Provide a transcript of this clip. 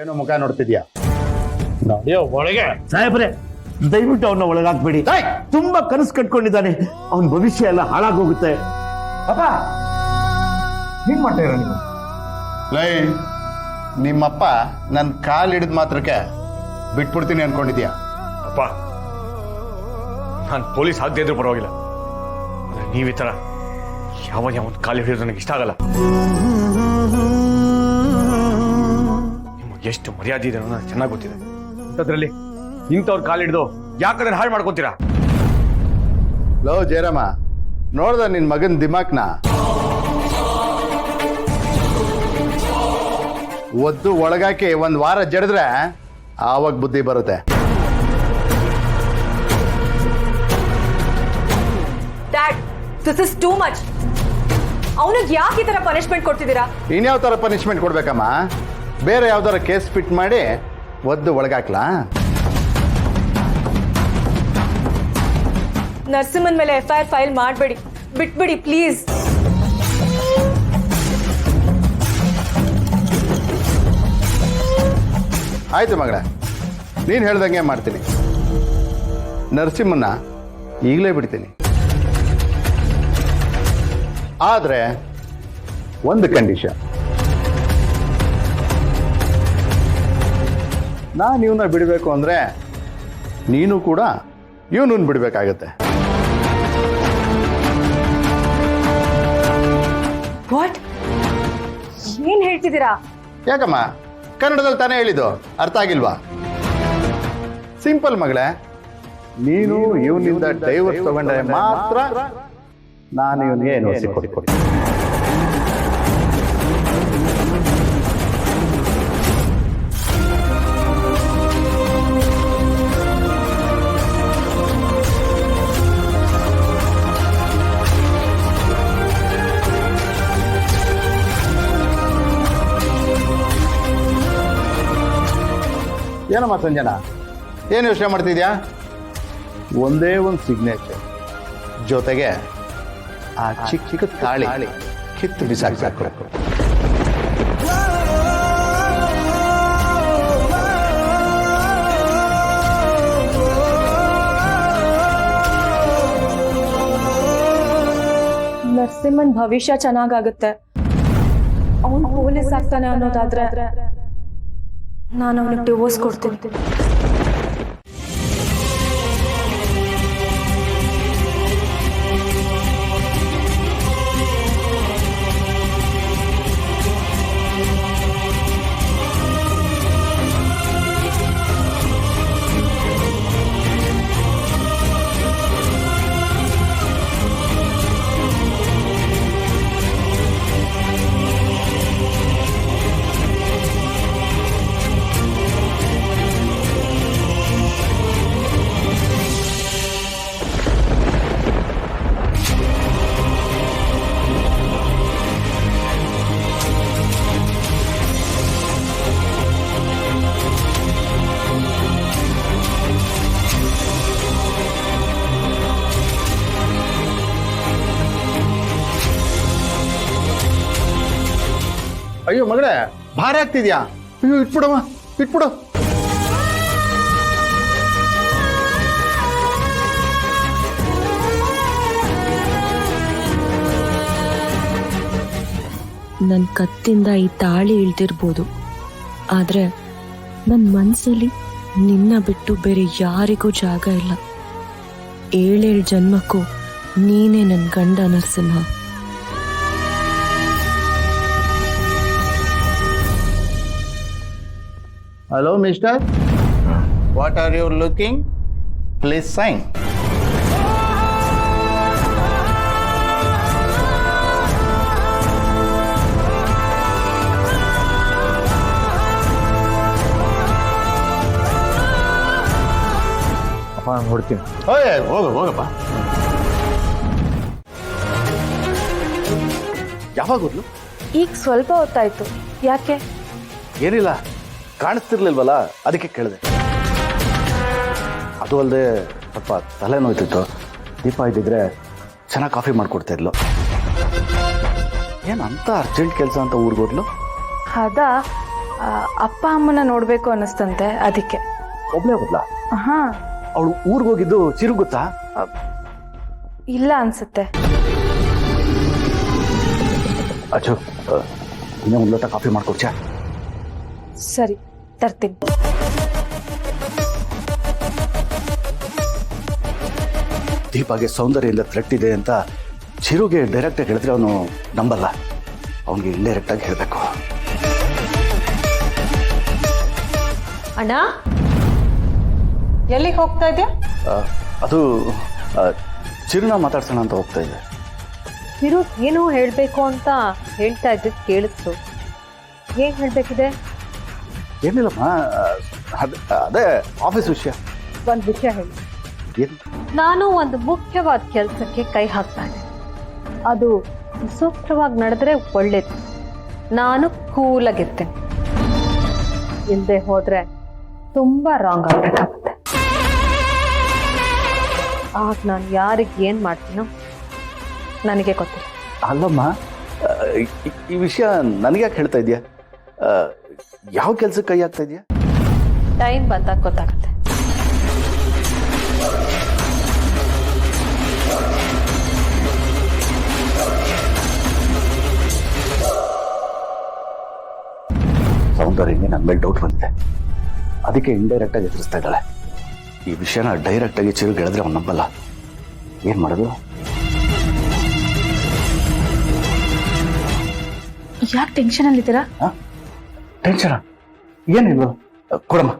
ಏನೋ ಮುಖ ನೋಡ್ತಿದ್ಯಾ? ನಡೆಯೋ ಒಳಗೆ. ಸಾಹೇಬ್ರೆ, ದಯವಿಟ್ಟು ಅವನ್ನ ಒಳಗಾಕ್ಬೇಡಿ. ತುಂಬಾ ಕನಸು ಕಟ್ಕೊಂಡಿದ್ದಾನೆ. ಅವನ ಭವಿಷ್ಯ ಎಲ್ಲ ಹಾಳಾಗೋಗುತ್ತೆ. ಅಪ್ಪ ಏನ್ ಮಾಡ್ತಾ ಇರ ನೀವು? ಲೈ, ನಿಮ್ಮಪ್ಪ ನನ್ನ ಕಾಲು ಹಿಡಿದ ಮಾತ್ರಕ್ಕೆ ಬಿಟ್ಬಿಡ್ತೀನಿ ಅನ್ಕೊಂಡಿದ್ಯಾ? ಅಪ್ಪ, ನಾನು ಪೊಲೀಸ್ ಆಗದೆ ಇದ್ರೂ ಪರವಾಗಿಲ್ಲ. ನೀವ್ ಈ ತರ ಯಾವ ಒಂದು ಕಾಲು ಹಿಡಿಯೋದು ನನಗೆ ಇಷ್ಟ ಆಗಲ್ಲ. ನಿಮಗೆ ಎಷ್ಟು ಮರ್ಯಾದೆ ಇದೆ ಅನ್ನೋದು ನನಗೆ ಚೆನ್ನಾಗಿ ಗೊತ್ತಿದೆ. ಅಂಥದ್ರಲ್ಲಿ ಇಂಥವ್ರ ಕಾಲು ಹಿಡಿದು ಯಾಕಂದ್ರೆ ಹಾಳು ಮಾಡ್ಕೊತೀರಾ? ಲೋ ಜಯರಾಮ, ನೋಡ್ದ ನಿನ್ ಮಗನ್ ದಿಮಾಕ್ನ? ಒದ್ದು ಒಳಗಾಕಿ ಒಂದ್ ವಾರ ಜಡಿದ್ರೆ ಆವಾಗ ಬುದ್ಧಿ ಬರುತ್ತೆ. Dad, this is too much. ಅವನಿಗೆ ಯಾಕೆ ಈ ತರ ಪನಿಷ್ಮೆಂಟ್ ಕೊಡ್ತಿದ್ದೀರಾ? ಇನ್ಯಾವ ತರ ಪನಿಷ್ಮೆಂಟ್ ಕೊಡ್ಬೇಕಮ್ಮ? ಬೇರೆ ಯಾವ್ದಾರ ಕೇಸ್ ಫಿಟ್ ಮಾಡಿ ಒದ್ದು ಒಳಗಾಕ್ಲಾ? ನರಸಿಂಹನ್ ಮೇಲೆ FIR ಫೈಲ್ ಮಾಡಬೇಡಿ, ಬಿಟ್ಬಿಡಿ ಪ್ಲೀಸ್. ಆಯ್ತು ಮಗಳ, ನೀನು ಹೇಳ್ದಂಗೆ ಮಾಡ್ತೀನಿ. ನರಸಿಂಹನ್ನ ಈಗಲೇ ಬಿಡ್ತೀನಿ. ಆದ್ರೆ ಒಂದು ಕಂಡೀಷನ್. ನಾನು ಇವನ್ನ ಬಿಡಬೇಕು ಅಂದ್ರೆ ನೀನು ಕೂಡ ಇವನನ್ನು ಬಿಡಬೇಕಾಗತ್ತೆ. ವಾಟ್? ಏನ್ ಹೇಳ್ತಿದ್ದೀರಾ? ಯಾಕಮ್ಮ, ಕನ್ನಡದಲ್ಲಿ ತಾನೇ ಹೇಳಿದ್ದು, ಅರ್ಥ ಆಗಿಲ್ವಾ? ಸಿಂಪಲ್ ಮಗಳೇ, ನೀನು ಇವನಿಂದ ಡೈವರ್ಸ್ ತಗೊಂಡ್ರೆ ಮಾತ್ರ ನಾನು ಇವನಿಗೆ NOC ಕೊಡ್ತೀನಿ. ಏನಮ್ಮ ಸಂಜನಾ, ಏನು ಯೋಚನೆ ಮಾಡ್ತಿದ್ಯಾ? ಒಂದೇ ಒಂದು ಸಿಗ್ನೇಚರ್ ಜೊತೆಗೆ ಆ ಚಿಕ್ಕ ಚಿಕ್ಕ ತಾಳಿ ಕಿತ್ತು ಬಿಸಾಕ್ಬೇಕು. ನರಸಿಂಹನ್ ಭವಿಷ್ಯ ಚೆನ್ನಾಗಾಗುತ್ತೆ. ಅವನು ಪೊಲೀಸ್ ಆಗ್ತಾನೆ ಅನ್ನೋದಾದ್ರೆ ನಾನು ಅವನಿಗೆ ಡಿವೋರ್ಸ್ ಕೊಡ್ತೀನಿ. ಅಯ್ಯೋ ಮಗಳೇ, ಭಾರ ಆಗ್ತಿದ್ಯಾ? ಅಯ್ಯೋ ಇಟ್ಬಿಡಮ್ಮ, ಇಟ್ಬಿಡು. ನನ್ನ ಕತ್ತಿಂದ ಈ ತಾಳಿ ಇಳ್ದಿರ್ಬೋದು, ಆದ್ರೆ ನನ್ನ ಮನಸ್ಸಲ್ಲಿ ನಿನ್ನ ಬಿಟ್ಟು ಬೇರೆ ಯಾರಿಗೂ ಜಾಗ ಇಲ್ಲ. 7 ಜನ್ಮಕ್ಕೂ ನೀನೇ ನನ್ನ ಗಂಡ Narasimha. Hello, mister. What are you looking? Please sign. ಅಪ್ಪ, ನಾನು ಹೊಡ್ತೀನಿ. ಹೋಗಪ್ಪ. ಯಾವಾಗ ಹೋದ್ಲು? ಈಗ ಸ್ವಲ್ಪ ಹೊತ್ತಾಯ್ತು. ಯಾಕೆ? ಏನಿಲ್ಲ, ಕಾಣಿಸ್ತಿರ್ಲಿಲ್ವಲ್ಲ, ಅದಕ್ಕೆ ಕೇಳಿದೆ. ಅದು ಅಲ್ಲದೆ ಸ್ವಲ್ಪ ತಲೆನೋಯ್ತಿತ್ತು. ದೀಪ ಇದ್ದಿದ್ರೆ ಚೆನ್ನಾಗಿ ಕಾಫಿ ಮಾಡಿಕೊಡ್ತಾ ಇದ್ಲು. ಏನು ಅಂತ ಅರ್ಜೆಂಟ್ ಕೆಲಸ ಅಂತ ಊರಿಗೋದ್ಲು? ಹೌದಾ? ಅಪ್ಪ ಅಮ್ಮನ ನೋಡ್ಬೇಕು ಅನ್ನಿಸ್ತಂತೆ, ಅದಕ್ಕೆ. ಒಬ್ಳೆ ಹೋಗ್ಲಾ? ಹಾ, ಅವಳು ಊರಿಗೆ ಹೋಗಿದ್ದು ಚಿರು ಗೊತ್ತಾ? ಇಲ್ಲ ಅನ್ಸುತ್ತೆ. ಅಚ್ಚು, ಇನ್ನೂ ಒಂದು ಲೋಟ ಕಾಫಿ ಮಾಡ್ಕೊಡ್ಚಾ? ಸರಿ, ತರ್ತೀನಿ. ದೀಪಾಗೆ ಸೌಂದರ್ಯದಿಂದ ಥ್ರೆಟ್ ಇದೆ ಅಂತ ಚಿರುಗೆ ಡೈರೆಕ್ಟಾಗಿ ಹೇಳಿದ್ರೆ ಅವನು ನಂಬಲ್ಲ. ಅವನಿಗೆ ಇಂಡೈರೆಕ್ಟಾಗಿ ಹೇಳಬೇಕು. ಅಣ್ಣ, ಎಲ್ಲಿಗೆ ಹೋಗ್ತಾ ಇದೆಯಾ? ಅದು ಚಿರುನ ಮಾತಾಡ್ಸೋಣ ಅಂತ ಹೋಗ್ತಾ ಇದೆ. ಚಿರು ಏನೋ ಹೇಳಬೇಕು ಅಂತ ಹೇಳ್ತಾ ಇದ್ದಿದ್ದು ಕೇಳಿಸ್ತು. ಏನ್ ಹೇಳ್ಬೇಕಿದೆ? ಏನಿಲ್ಲಮ್ಮ, ಅದೇ ಆಫೀಸ್ ವಿಷಯ. ಒಂದು ವಿಷಯ ಹೇಳಿ. ಏನು? ನಾನು ಒಂದು ಮುಖ್ಯವಾದ ಕೆಲಸಕ್ಕೆ ಕೈ ಹಾಕ್ತಾ ಇದ್ದೆ. ಅದು ಸೂಕ್ತವಾಗಿ ನಡೆದ್ರೆ ಒಳ್ಳೇದು. ನಾನು ಕೂಲಾಗಿರ್ತೇನೆ. ಇಲ್ಲದೆ ಹೋದ್ರೆ ತುಂಬಾ ರಾಂಗ್ ಆಗ್ಬೇಕಾಗುತ್ತೆ. ಆಗ ನಾನು ಯಾರಿಗೆ ಏನ್ ಮಾಡ್ತೀನೋ ನನಗೆ ಗೊತ್ತಿಲ್ಲ. ಅಲ್ಲಮ್ಮ, ಈ ವಿಷಯ ನನಗೆ ಯಾಕೆ ಹೇಳ್ತಾ ಇದೆಯಾ? ಯಾವ ಕೆಲಸಕ್ಕೆ ಕೈ ಹಾಕ್ತಾ ಇದೆಯಾ? ಟೈಮ್ ಬಂದಾಗ ಗೊತ್ತಾಗುತ್ತೆ. ಸೌಂದರ್ಯಂಗೆ ನನ್ನ ಮೇಲೆ ಡೌಟ್ ಬಂದಿದೆ. ಅದಕ್ಕೆ ಇಂಡೈರೆಕ್ಟ್ ಆಗಿ ಎದುರಿಸ್ತಾ ಇದ್ದಾಳೆ. ಈ ವಿಷಯನ ಡೈರೆಕ್ಟ್ ಆಗಿ ಚಿರುಗೆ ಹೇಳಿದ್ರೆ ಅವ್ನು ನಂಬಲ್ಲ. ಏನ್ ಮಾಡೋದು? ಯಾಕೆ ಟೆನ್ಷನ್ ಅಲ್ಲಿದ್ದೀರಾ? ಟೆನ್ಷನ್ ಏನಿಲ್ಲ, ಕೊಡಮ್ಮ.